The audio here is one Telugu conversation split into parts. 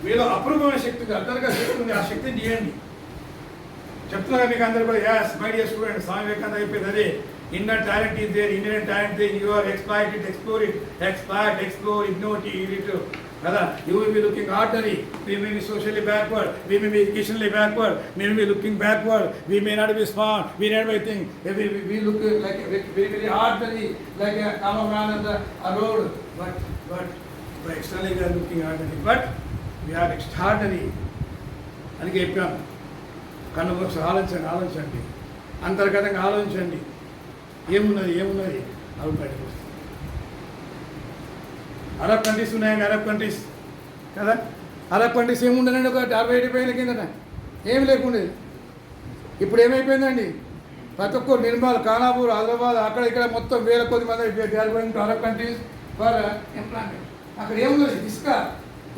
మీలో అపూర్వమైన శక్తి ఉంది, అంతర్గత శక్తి ఉంది. ఆ శక్తిని తీయండి. చెప్తున్నా మీకు అందరూ కూడా as my dear student, Swami Vivekananda అయిపోయింది అదే. Inner talent is there, inner talent there, you are exploit it, explore it, exploit, explore, ignore it కదా. You will be looking ordinary, we may be socially backward, we may be educationally backward, we may be looking backward, we may not be smart, we may not be think, we look like very very ordinary, like a common man on the road, but externally we are looking ordinary, but we are extraordinary. అందుకే చెప్పాను, కన్ను మూసి ఆలోచించండి, అంతర్గతంగా ఆలోచించండి, ఏమున్నది అవి బయటకు వస్తుంది. అరబ్ కంట్రీస్ ఉన్నాయండి, అరబ్ కంట్రీస్ కదా. అరబ్ కంట్రీస్ ఏముండనండి, ఒక 60-70 ఏళ్ళ కిందట ఏమి లేకుండేది. ఇప్పుడు ఏమైపోయిందండి, ప్రతి ఒక్కరు నిర్మల్, ఖానాపూర్, హైదరాబాద్, అక్కడ ఇక్కడ మొత్తం వేల కొద్ది మంది అరబ్ కంట్రీస్ ఫర్ ఎంప్లాయ్మెంట్. అక్కడ ఏముంది,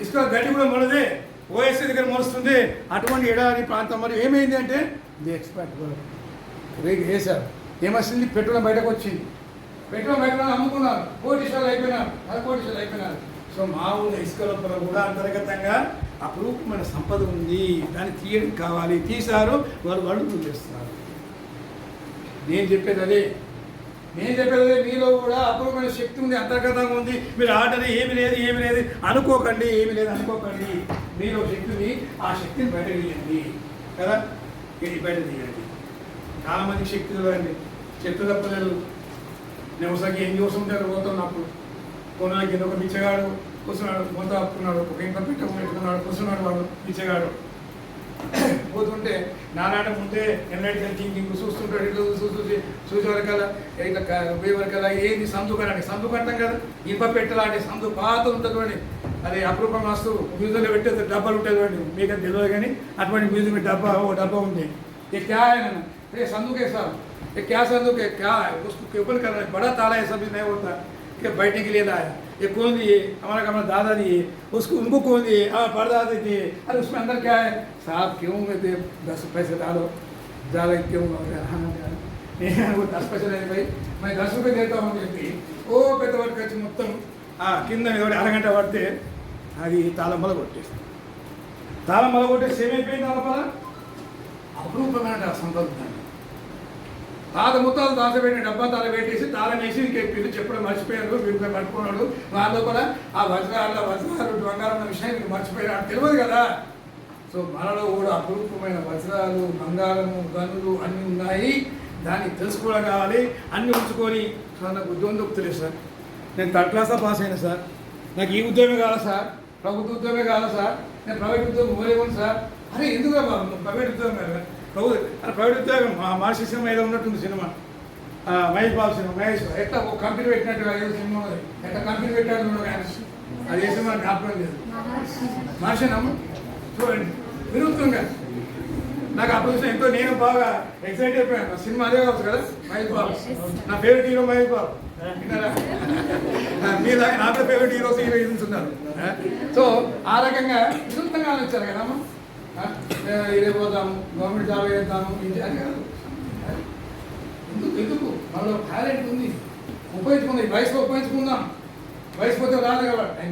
ఇసుక గడ్డి కూడా మొలదే, ఓఎస్సీ దగ్గర మొలుస్తుంది. అటువంటి ఎడారి ప్రాంతం మరి ఏమైంది అంటే ది ఎక్స్పర్ట్ రేగు వేశారు. ఏమొచ్చింది, పెట్రోల్ బయటకు వచ్చింది, పెట్రోల్ బయట అమ్ముకున్నారు, కోటీశ్వరులు అయిపోయినారు. సో మా ఊళ్ళో ఇసుక లోపల కూడా అంతర్గతంగా అపరూపమైన సంపద ఉంది, దాన్ని తీయడం కావాలి. తీశారు, వాళ్ళు చేస్తున్నారు. నేను చెప్పేది అదే, మీలో కూడా అపూర్వమైన శక్తి ఉంది, అంతర్గతంగా ఉంది. మీరు ఆర్డర్ ఏమి లేదు అనుకోకండి, మీలో శక్తి ఉంది. ఆ శక్తిని బయట తీయండి కదా, బయట తీయండి. చాలామంది శక్తి చూడండి, చెట్టు తప్పలేదు. నేను ఒకసారి ఏం చూస్తుంటారు పోతున్నప్పుడు, కొనాలి కింద ఒక బిచ్చగాడు కూర్చున్నాడు, మొత్తం అప్పుకున్నాడు, ఒక ఇంకా పెట్టుకున్నాడు, కూర్చున్నాడు వాడు బిచ్చగాడు. పోతుంటే నానాట ముందే ఎన్నైతే థింకింగ్ చూస్తుంటాడు, ఇట్లా చూసే వరకల్లా ఇట్లా పోయే వరకల్లా ఏంది సందు కట్టం కదా, ఇనుప పెట్టలాంటి సందు పాత ఉంటుంది చూడండి. అది అపరూపంగా వస్తూ మ్యూజియంలో పెట్టే డబ్బాలు ఉంటాయి చూడండి, మీకు అది తెలియదు కానీ అటువంటి మ్యూజియం డబ్బా ఉంది. ये क्या है ना, ये संदूक है साहब, ये क्या संदूक है, क्या है, उसको ओपन करना है, बड़ा ताला है, सभी नहीं होता कि बैठने के लिए लाया. ये कौन दिए, हमारा दादा दिए, उसको उनको कौन दिए, परदादा दिए. अरे उसमें अंदर क्या है साहब, क्यों में दे 10 पैसे डालो, ज़्यादा क्यों वो 10 पैसे नहीं भाई, मैं 10 रुपये देता हूँ చెప్పి ఓ పెద్దవాడు ఖర్చు మొత్తం కింద అరగంట పడితే అది తాళం బల కొట్టేసి ఏమైపోయింది, తాళం అపరూపమైన సంపద. తాత ముత్తాలు దాచబెట్టిన డబ్బా తాళ పెట్టేసి తాళం వేసి వీళ్ళు చెప్పడం మర్చిపోయారు, వీళ్ళు పట్టుకున్నాడు. నా లోపల ఆ వజ్రాలు బంగారం విషయం వీళ్ళు మర్చిపోయారు, తెలియదు కదా. సో మనలో కూడా అపరూపమైన వజ్రాలు, బంగారము, గనులు అన్నీ ఉన్నాయి. దాన్ని తెలుసుకోవడం కావాలి, అన్నీ ఉంచుకొని. సార్ నాకు ఉద్యోగం దొరుకుతలేదు సార్, నేను 3rd క్లాస్ పాస్ అయినా సార్, నాకు ఈ ఉద్యోగమే కావాలి సార్, ప్రభుత్వ ఉద్యోగమే కావాలి సార్, నేను ప్రైవేట్ ఉద్యోగం పోలేను సార్. అరే ఎందుకు ప్రైవేట్ ఉద్యోగం కదా, ప్రైవేట్ ఉద్యోగం. మహర్షి సినిమా ఏదో ఉన్నట్టుంది సినిమా, మహేష్ బాబు సినిమా. మహేష్ ఎట్లా ఒక కంపెనీ పెట్టినట్టుగా ఏదో సినిమా ఉన్నది, ఎట్లా కంపెనీ పెట్టాడు ఆయన, అది ఏ సినిమా జ్ఞాపకం లేదు. మహర్షి నమ్మ చూడండి, వినూత్నంగా నాకు అప్పుడు ఎంతో నేను బాగా ఎక్సైట్ అయిపోయాను. సినిమా అదే కావచ్చు కదా, మహేష్ బాబు నా ఫేవరెట్ హీరో మహేష్ బాబు. మీలాగా నా ఫేవరెట్ హీరోయిన్స్ ఉన్నారు. సో ఆ రకంగా వినూత్నంగా ఆలోచించారు కదమ్మా. ఇదే పోతాము, గవర్నమెంట్ జాబ్ చేద్దాము, ఇది అది కాదు. ఎందుకు మనలో టాలెంట్ ఉంది, ఉపయోగించుకుంది. వయసులో ఉపయోగించుకుందాం, వయసు పోతే రాదు కదా టైం.